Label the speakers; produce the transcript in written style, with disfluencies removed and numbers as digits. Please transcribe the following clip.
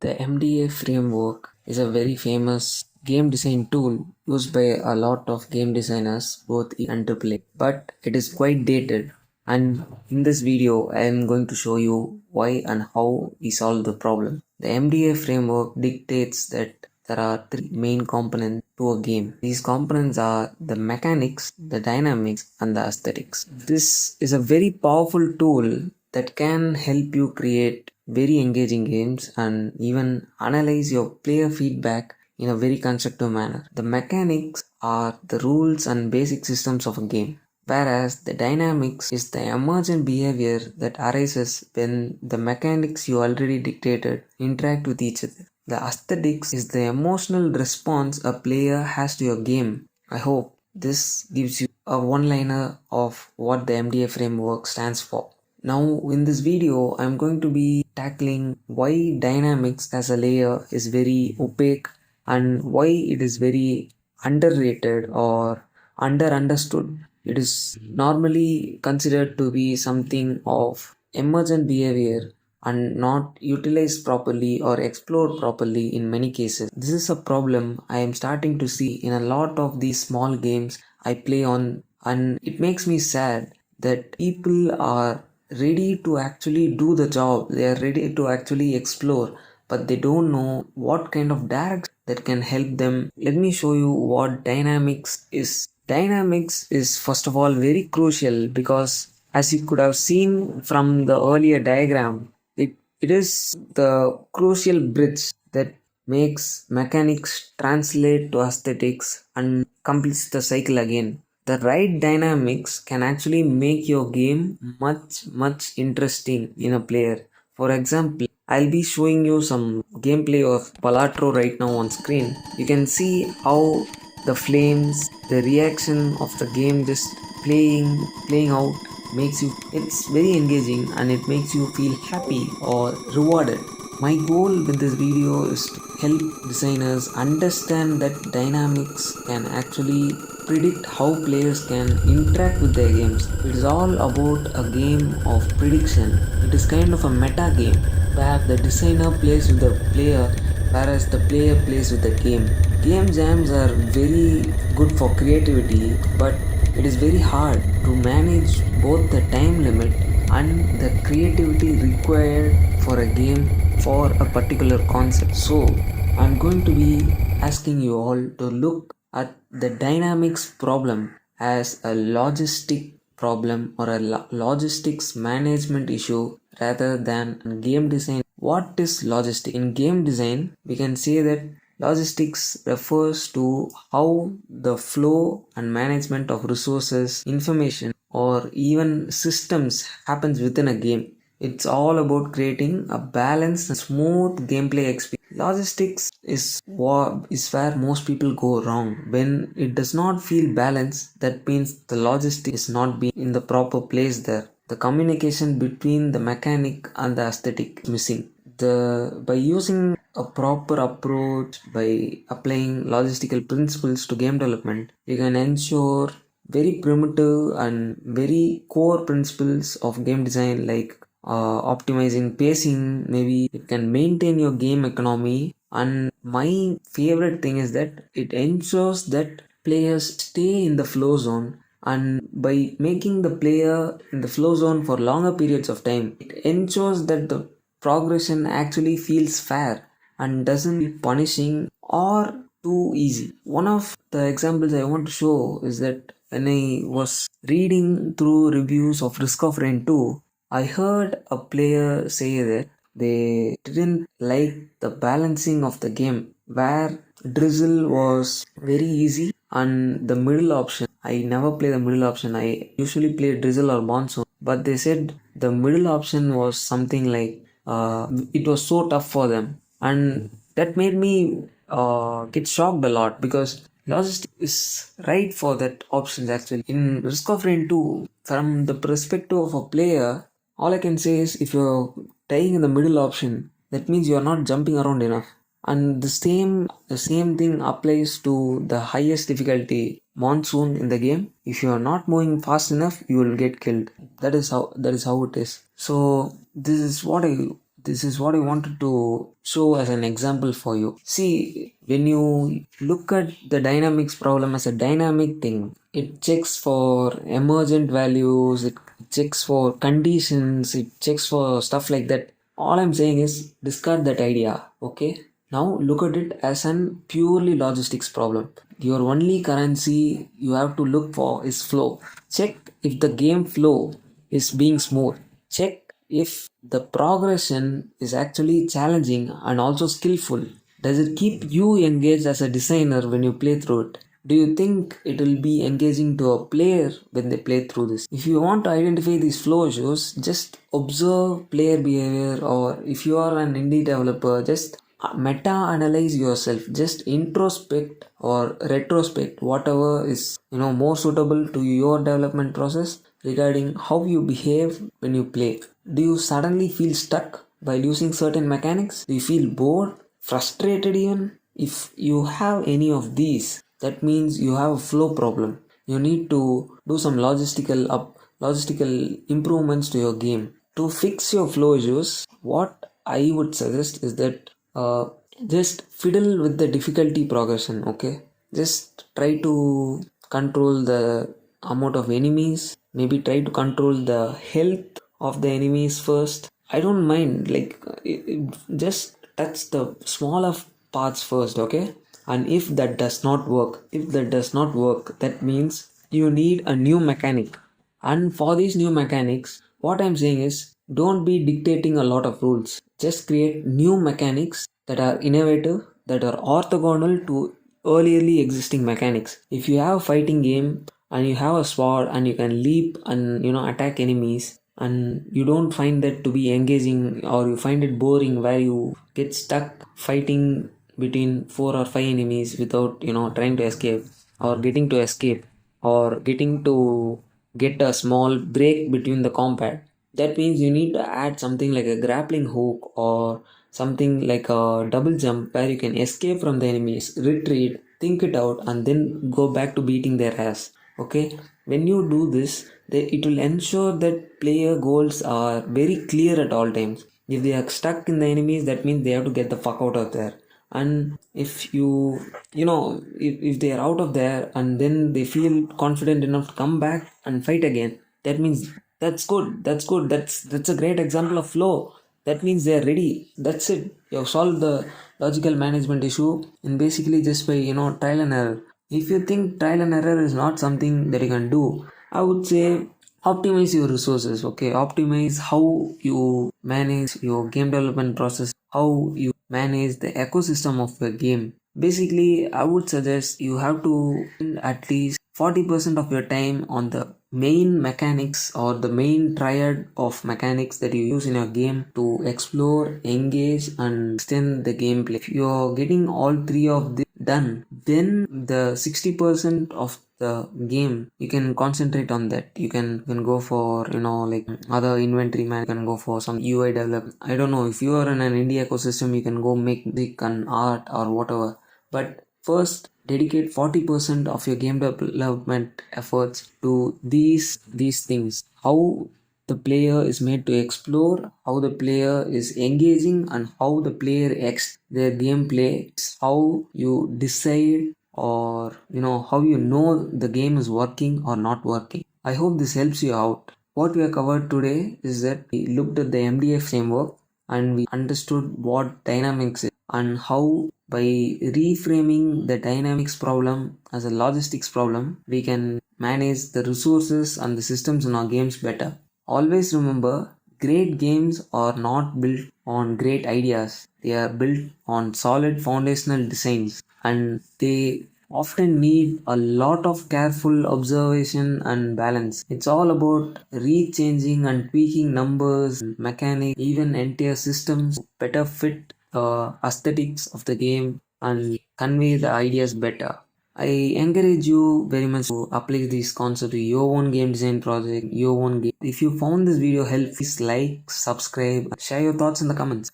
Speaker 1: The MDA framework is a very famous game design tool used by a lot of game designers, both in and AAA, but it is quite dated. And in this video, I am going to show you why and how we solve the problem. The MDA framework dictates that there are three main components to a game. These components are the mechanics, the dynamics, and the aesthetics. This is a very powerful tool that can help you create very engaging games and even analyze your player feedback in a very constructive manner. The mechanics are the rules and basic systems of a game, whereas the dynamics is the emergent behavior that arises when the mechanics you already dictated interact with each other. The aesthetics is the emotional response a player has to your game. I hope this gives you a one-liner of what the MDA framework stands for. Now in this video, I'm going to be tackling why dynamics as a layer is very opaque and why it is very underrated or understood. It is normally considered to be something of emergent behavior and not utilized properly or explored properly in many cases. This is a problem I am starting to see in a lot of these small games I play on, and it makes me sad that people are ready to actually do the job, they are ready to actually explore, but they don't know what kind of direction that can help them. Let me show you what dynamics is. Dynamics is first of all very crucial because, as you could have seen from the earlier diagram, it is the crucial bridge that makes mechanics translate to aesthetics and completes the cycle again. The right dynamics can actually make your game much interesting in a player. For example, I'll be showing you some gameplay of Balatro right now on screen. You can see how the flames, the reaction of the game just playing out makes you, it's very engaging and it makes you feel happy or rewarded. My goal with this video is to help designers understand that dynamics can actually predict how players can interact with their games. It is all about a game of prediction. It is kind of a meta game where the designer plays with the player whereas the player plays with the game. Game jams are very good for creativity, but it is very hard to manage both the time limit and the creativity required for a game for a particular concept. So, I'm going to be asking you all to look at the dynamics problem as a logistic problem or a logistics management issue rather than game design. What is logistic? In game design, we can say that logistics refers to how the flow and management of resources, information, or even systems happens within a game. It's all about creating a balanced and smooth gameplay experience. Logistics is where most people go wrong. When it does not feel balanced, that means the logistic is not being in the proper place there. The communication between the mechanic and the aesthetic is missing. By using a proper approach, by applying logistical principles to game development, you can ensure very primitive and very core principles of game design like optimizing pacing. Maybe it can maintain your game economy, and my favorite thing is that it ensures that players stay in the flow zone, and by making the player in the flow zone for longer periods of time, it ensures that the progression actually feels fair and doesn't be punishing or too easy. One of the examples I want to show is that when I was reading through reviews of Risk of Rain 2, I heard a player say that they didn't like the balancing of the game where drizzle was very easy and the middle option. I never play the middle option. I usually play drizzle or monsoon. But they said the middle option was something like it was so tough for them, and that made me get shocked a lot because logistics is right for that options actually. In Risk of Rain 2, from the perspective of a player, all I can say is if you're dying in the middle option, that means you're not jumping around enough. And the same thing applies to the highest difficulty monsoon in the game. If you are not moving fast enough, you will get killed. That is how it is. So this is what I this is what I wanted to show as an example for you. See, when you look at the dynamics problem as a dynamic thing, it checks for emergent values, it checks for conditions, it checks for stuff like that. All I'm saying is discard that idea, okay? Now look at it as an purely logistics problem. Your only currency you have to look for is flow. Check if the game flow is being smooth. Check if the progression is actually challenging and also skillful. Does it keep you engaged as a designer when you play through it? Do you think it will be engaging to a player when they play through this? If you want to identify these flow issues, just observe player behavior, or if you are an indie developer, just meta analyze yourself, just introspect or retrospect whatever is more suitable to your development process regarding how you behave when you play. Do you suddenly feel stuck by using certain mechanics? Do you feel bored, frustrated even? If you have any of these, that means you have a flow problem. You need to do some logistical improvements to your game. To fix your flow issues, what I would suggest is that just fiddle with the difficulty progression, okay? Just try to control the amount of enemies, maybe try to control the health of the enemies first. I don't mind, like, just touch the smaller parts first, okay? And if that does not work, that means you need a new mechanic. And for these new mechanics, what I'm saying is don't be dictating a lot of rules. Just create new mechanics that are innovative, that are orthogonal to earlierly existing mechanics. If you have a fighting game and you have a sword and you can leap and attack enemies, and you don't find that to be engaging, or you find it boring where you get stuck fighting between 4 or 5 enemies without trying to escape, or getting to escape, or getting to get a small break between the combat, that means you need to add something like a grappling hook or something like a double jump where you can escape from the enemies, retreat, think it out, and then go back to beating their ass. Okay, when you do this, it will ensure that player goals are very clear at all times. If they are stuck in the enemies, that means they have to get the fuck out of there. And if if they are out of there and then they feel confident enough to come back and fight again, that means that's a great example of flow. That means they are ready. That's it. You have solved the logical management issue, and basically just by trial and error. If you think trial and error is not something that you can do, I would say optimize your resources. Okay, optimize how you manage your game development process, how you manage the ecosystem of a game. Basically, I would suggest you have to spend at least 40% of your time on the main mechanics or the main triad of mechanics that you use in your game to explore, engage, and extend the gameplay. If you're getting all three of this done, then the 60% of the game you can concentrate on that. You can go for like other inventory man, you can go for some UI development. I don't know, if you are in an indie ecosystem, you can go make music and art or whatever. But first, dedicate 40% of your game development efforts to these things. How the player is made to explore, how the player is engaging, and how the player their gameplay. How you decide, or how you know the game is working or not working. I hope this helps you out. What we have covered today is that we looked at the MDF framework and we understood what dynamics is, and how by reframing the dynamics problem as a logistics problem, we can manage the resources and the systems in our games better. Always remember, great games are not built on great ideas. They are built on solid foundational designs, and they often need a lot of careful observation and balance. It's all about rechanging and tweaking numbers, mechanics, even entire systems to better fit the aesthetics of the game and convey the ideas better. I encourage you very much to apply this concept to your own game design project, your own game. If you found this video helpful, please like, subscribe, share your thoughts in the comments.